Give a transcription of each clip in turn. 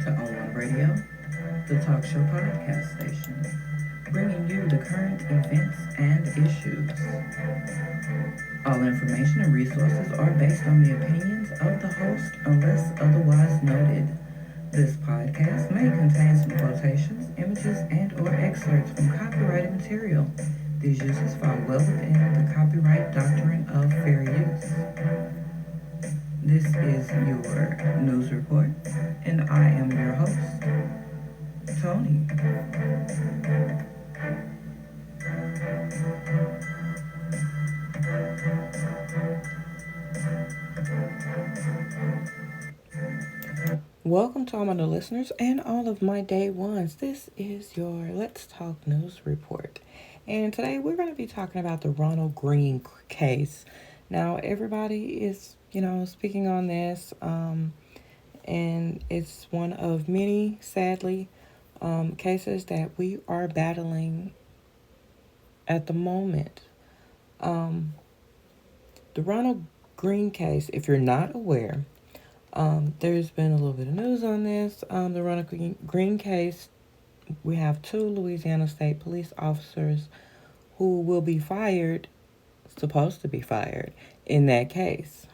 to On One Radio, the talk show podcast station, bringing you the current events and issues. All information and resources are based on the opinions of the host unless otherwise noted. This podcast may contain some quotations, images, and or excerpts from copyrighted material. These uses fall well within the copyright doctrine of fair use. This is your news report, and I am your host, Tony. Welcome to all my new listeners and all of my day ones. This is your Let's Talk News Report. And today we're going to be talking about the Ronald Green case. Now, everybody is, speaking on this, and it's one of many, sadly, cases that we are battling at the moment. The Ronald Green case, if you're not aware, there's been a little bit of news on this. The Ronald Green case, we have 2 Louisiana State police officers who will be fired, supposed to be fired, in that case.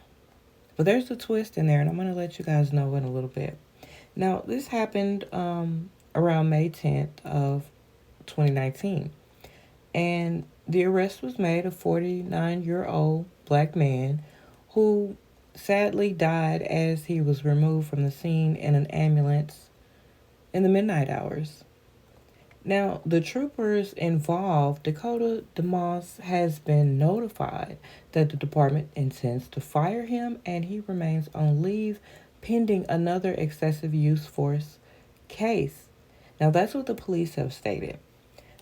But there's a twist in there, and I'm going to let you guys know in a little bit. Now, this happened around May 10th of 2019. And the arrest was made of a 49-year-old black man who sadly died as he was removed from the scene in an ambulance in the midnight hours. Now, the troopers involved, Dakota DeMoss, has been notified that the department intends to fire him, and he remains on leave pending another excessive use force case. Now, that's what the police have stated.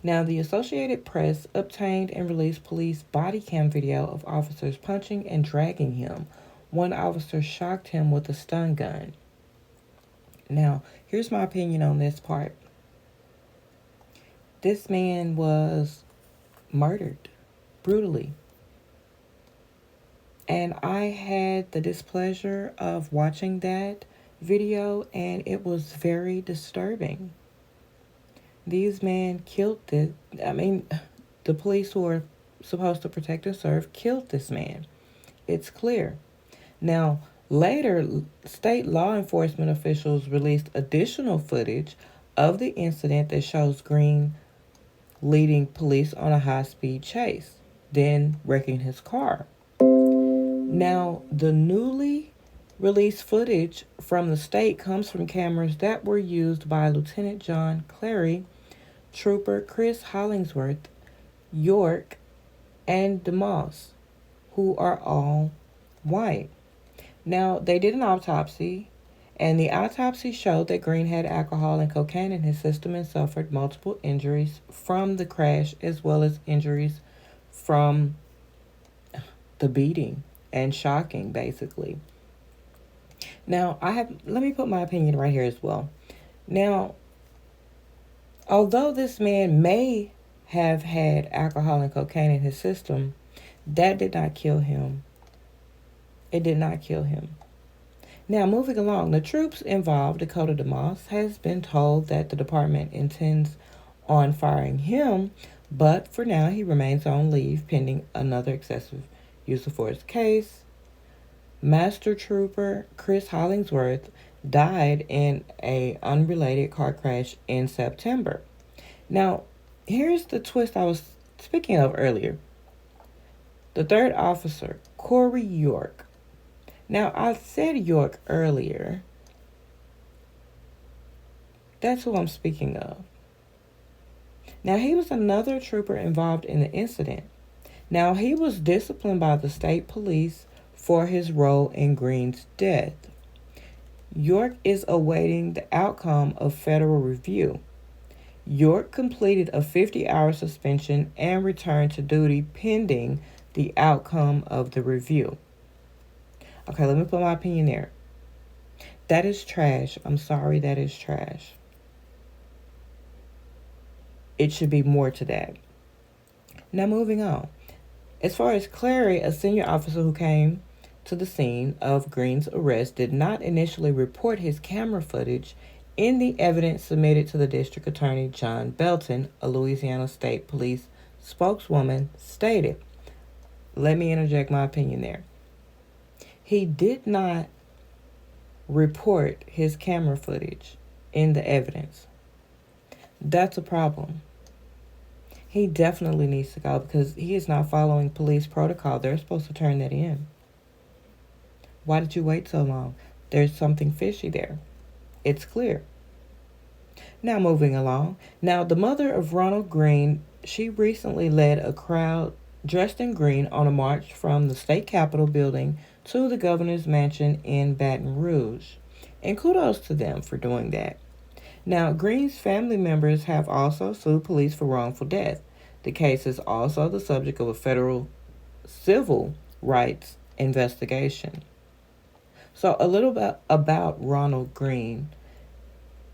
Now, the Associated Press obtained and released police body cam video of officers punching and dragging him. One officer shocked him with a stun gun. Now, here's my opinion on this part. This man was murdered brutally. And I had the displeasure of watching that video, and it was very disturbing. These men killed the police who are supposed to protect and serve killed this man. It's clear. Now, later, state law enforcement officials released additional footage of the incident that shows Green leading police on a high-speed chase, then wrecking his car. Now, the newly released footage from the state comes from cameras that were used by Lieutenant John Clary, Trooper Chris Hollingsworth, York, and DeMoss, who are all white. Now, they did an autopsy, and the autopsy showed that Green had alcohol and cocaine in his system and suffered multiple injuries from the crash, as well as injuries from the beating and shocking, basically. Now, let me put my opinion right here as well. Now, although this man may have had alcohol and cocaine in his system, that did not kill him. It did not kill him. Now, moving along, the troops involved, Dakota DeMoss, has been told that the department intends on firing him, but for now he remains on leave pending another excessive use of force case. Master Trooper Chris Hollingsworth died in an unrelated car crash in September. Now, here's the twist I was speaking of earlier. The third officer, Corey York. Now, I said York earlier. That's who I'm speaking of. Now, he was another trooper involved in the incident. Now, he was disciplined by the state police for his role in Green's death. York is awaiting the outcome of federal review. York completed a 50-hour suspension and returned to duty pending the outcome of the review. Okay, let me put my opinion there. That is trash. I'm sorry, that is trash. It should be more to that. Now, moving on. As far as Clary, a senior officer who came to the scene of Green's arrest, did not initially report his camera footage In the evidence submitted to the District Attorney John Belton, a Louisiana State Police spokeswoman stated, let me interject my opinion there. He did not report his camera footage in the evidence. That's a problem. He definitely needs to go because he is not following police protocol. They're supposed to turn that in. Why did you wait so long? There's something fishy there. It's clear. Now moving along. Now the mother of Ronald Green, she recently led a crowd dressed in green on a march from the state capitol building to the governor's mansion in Baton Rouge. And kudos to them for doing that. Now, Green's family members have also sued police for wrongful death. The case is also the subject of a federal civil rights investigation. So, a little bit about Ronald Green.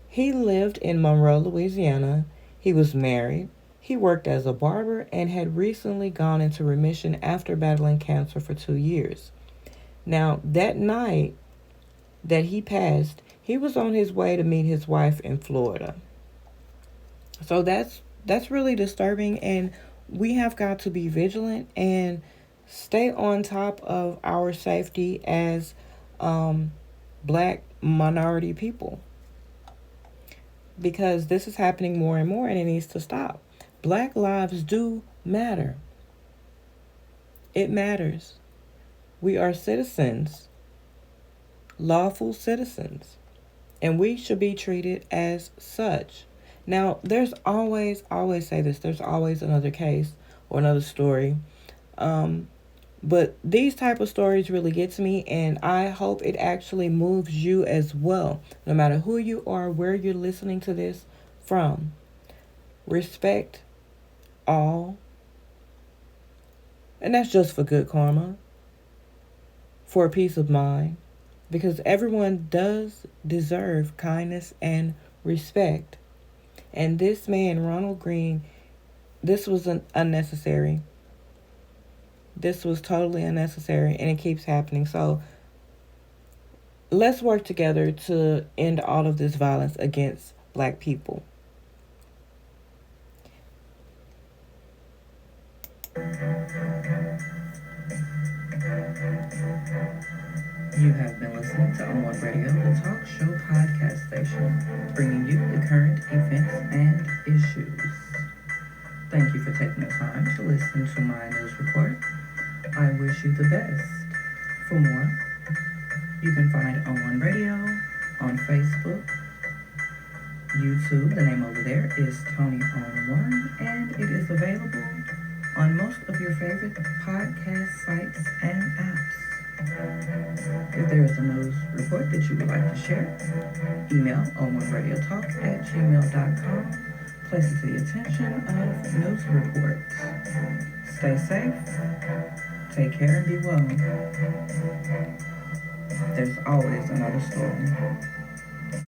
He lived in Monroe, Louisiana. He was married. He worked as a barber and had recently gone into remission after battling cancer for 2 years. Now, that night that he passed, he was on his way to meet his wife in Florida. So that's really disturbing, and we have got to be vigilant and stay on top of our safety as black minority people, because this is happening more and more and it needs to stop. Black lives do matter. It matters. We are citizens, lawful citizens, and we should be treated as such. Now, there's always say this, there's always another case or another story. But these type of stories really get to me, and I hope it actually moves you as well, no matter who you are, where you're listening to this from. Respect all. And that's just for good karma, for a peace of mind, because everyone does deserve kindness and respect. And this man, Ronald Green, this was unnecessary. This was totally unnecessary, and it keeps happening. So let's work together to end all of this violence against black people. You have been listening to On One Radio, the talk show podcast station, bringing you the current events and issues. Thank you for taking the time to listen to my news report. I wish you the best. For more, you can find On One Radio on Facebook, YouTube. The name over there is Tony On One, and it is available on most of your favorite podcast sites and apps. If there is a news report that you would like to share, email onOneRadioTalk@gmail.com. Place it to the attention of news reports. Stay safe, take care, and be well. There's always another story.